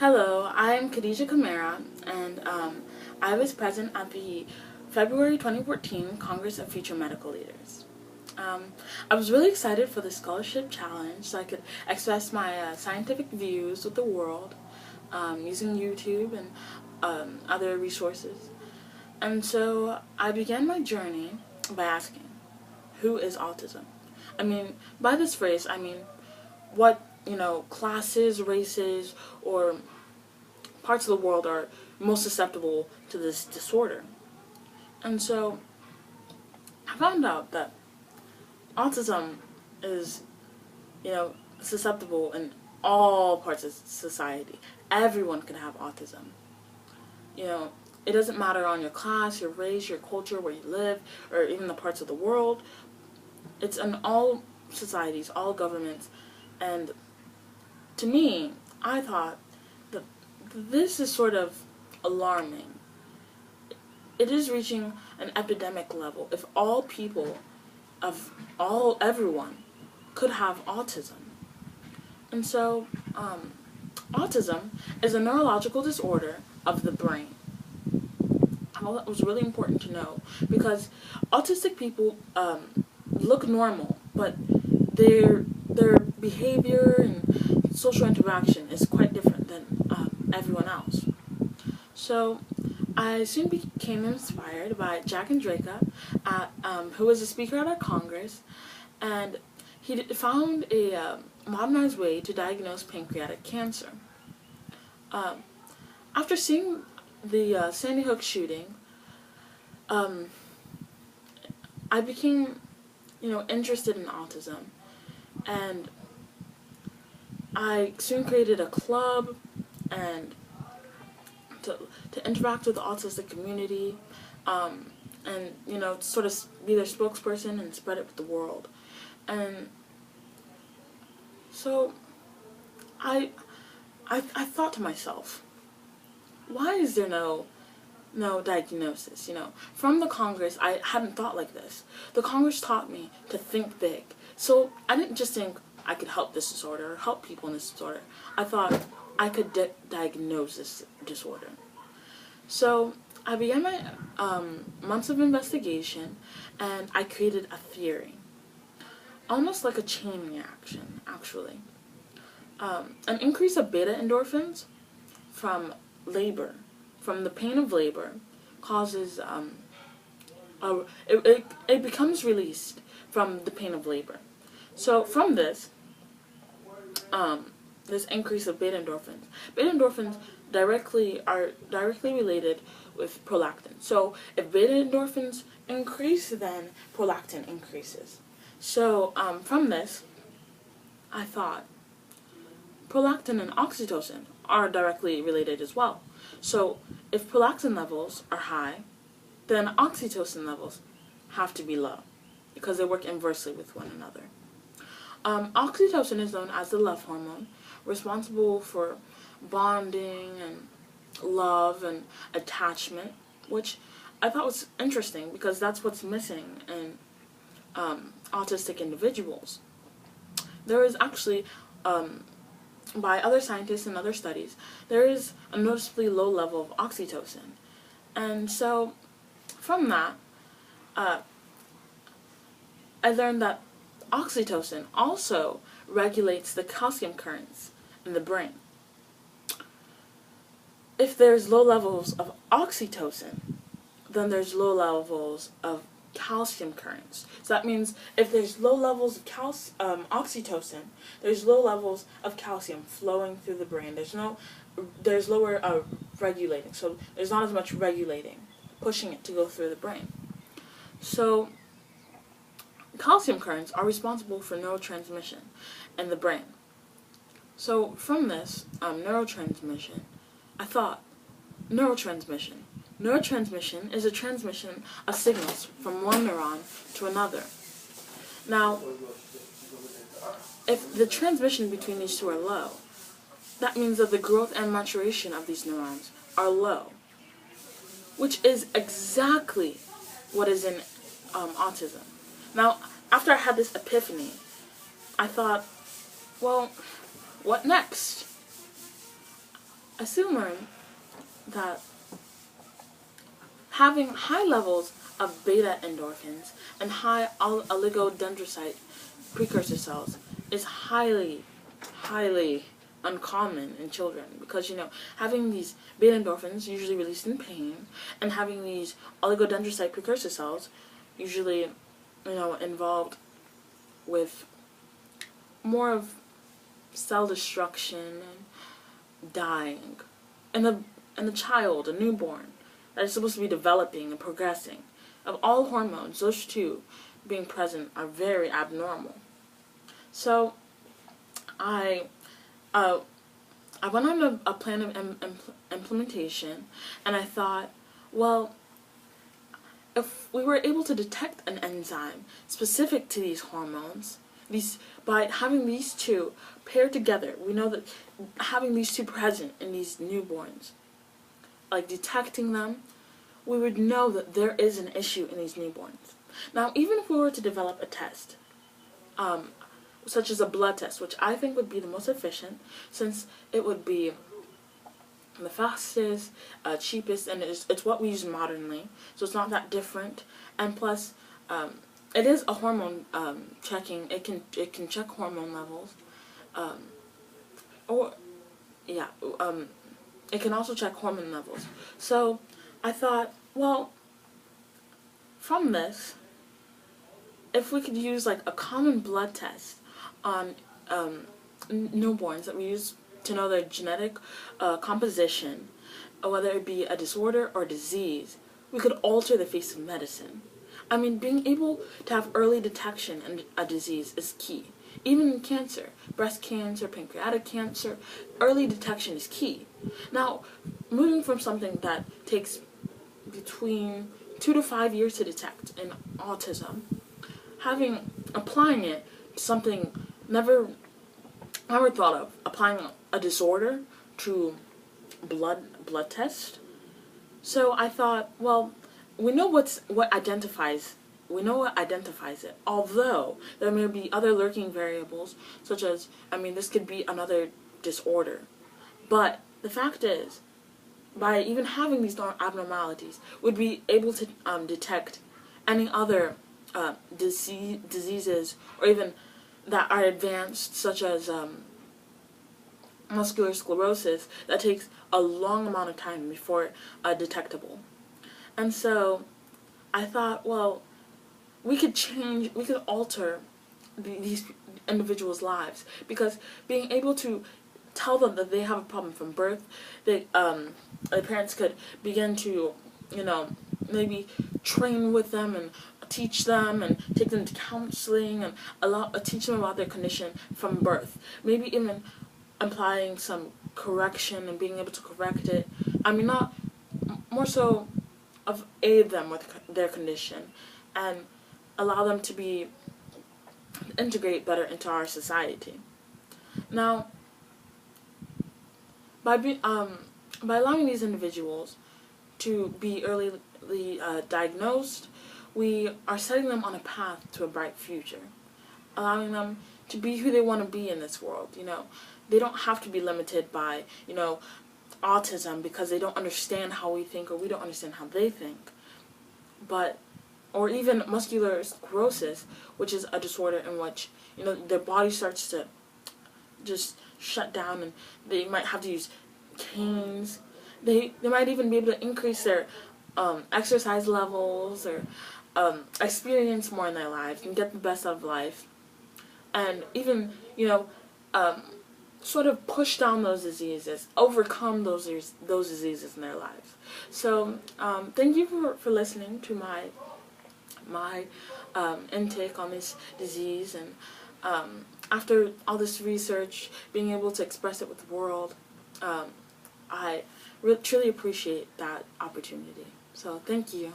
Hello, I'm Khadija Kamara, and I was present at the February 2014 Congress of Future Medical Leaders. I was really excited for the scholarship challenge so I could express my scientific views with the world using YouTube and other resources. And so I began my journey by asking, who is autism? By this phrase, what, classes, races, or parts of the world are most susceptible to this disorder. And so I found out that autism is, susceptible in all parts of society. Everyone can have autism. It doesn't matter on your class, your race, your culture, where you live, or even the parts of the world. It's in all societies, all governments. And to me, I thought that this is sort of alarming. It is reaching an epidemic level if all people everyone could have autism. And so, autism is a neurological disorder of the brain. That was really important to know because autistic people look normal, but their behavior and social interaction is quite different than everyone else. So I soon became inspired by Jack and Draka, who was a speaker at our Congress, and he found a modernized way to diagnose pancreatic cancer. After seeing the Sandy Hook shooting, I became, interested in autism, and I soon created a club and to interact with the autistic community, and sort of be their spokesperson and spread it with the world. And so I thought to myself, why is there no diagnosis? From the Congress, I hadn't thought like this. The Congress taught me to think big. So I didn't just think I could help this disorder or help people in this disorder. I thought I could diagnose this disorder. So I began my months of investigation, and I created a theory, almost like a chain reaction, actually. An increase of beta endorphins from labor, from the pain of labor, causes it becomes released from the pain of labor. So from this increase of beta endorphins. Beta endorphins are directly related with prolactin. So if beta endorphins increase, then prolactin increases. So from this, I thought prolactin and oxytocin are directly related as well. So if prolactin levels are high, then oxytocin levels have to be low because they work inversely with one another. Oxytocin is known as the love hormone, responsible for bonding and love and attachment, which I thought was interesting because that's what's missing in autistic individuals. There is actually, by other scientists and other studies, there is a noticeably low level of oxytocin. And so from that, I learned that oxytocin also regulates the calcium currents in the brain. If there's low levels of oxytocin, then there's low levels of calcium currents. So that means if there's low levels of oxytocin, there's low levels of calcium flowing through the brain. There's lower regulating. So there's not as much regulating, pushing it to go through the brain. So calcium currents are responsible for neurotransmission in the brain. So from this neurotransmission, I thought, neurotransmission. Neurotransmission is a transmission of signals from one neuron to another. Now, if the transmission between these two are low, that means that the growth and maturation of these neurons are low, which is exactly what is in autism. Now, after I had this epiphany, I thought, well, what next? I soon learned that having high levels of beta endorphins and high oligodendrocyte precursor cells is highly, highly uncommon in children, because having these beta endorphins usually released in pain, and having these oligodendrocyte precursor cells usually involved with more of cell destruction and dying, and the child, a newborn that is supposed to be developing and progressing, of all hormones, those two being present are very abnormal. So I went on a plan of implementation, and I thought, well, if we were able to detect an enzyme specific to these hormones, by having these two paired together, we know that having these two present in these newborns, like detecting them, we would know that there is an issue in these newborns. Now, even if we were to develop a test, such as a blood test, which I think would be the most efficient, since it would be the fastest, cheapest, and it's what we use modernly, so it's not that different. And plus, it is a hormone checking. It can check hormone levels, it can also check hormone levels. So I thought, well, from this, if we could use like a common blood test on newborns that we use to know their genetic composition, whether it be a disorder or disease, we could alter the face of medicine. I mean, being able to have early detection in a disease is key. Even in cancer, breast cancer, pancreatic cancer, early detection is key. Now, moving from something that takes between 2 to 5 years to detect in autism, applying it to something never thought of, applying a disorder to blood test. So I thought, well, we know what identifies it, although there may be other lurking variables, such as, this could be another disorder. But the fact is, by even having these abnormalities, we'd be able to detect any other diseases, or even that are advanced, such as muscular sclerosis, that takes a long amount of time before detectable. And so I thought, well, we could alter these individuals' lives, because being able to tell them that they have a problem from birth, their parents could begin to, maybe train with them and teach them and take them to counseling and teach them about their condition from birth. Maybe even applying some correction and being able to correct it. Not more so of aid them with their condition and allow them to integrate better into our society. Now, by allowing these individuals to be early diagnosed, we are setting them on a path to a bright future, allowing them to be who they want to be in this world. They don't have to be limited by, autism, because they don't understand how we think, or we don't understand how they think. Or even muscular sclerosis, which is a disorder in which, their body starts to just shut down, and they might have to use canes. They might even be able to increase their exercise levels, or experience more in their lives and get the best out of life, and even sort of push down those diseases, overcome those diseases in their lives. So thank you for listening to my intake on this disease, and after all this research, being able to express it with the world, I truly appreciate that opportunity. So thank you.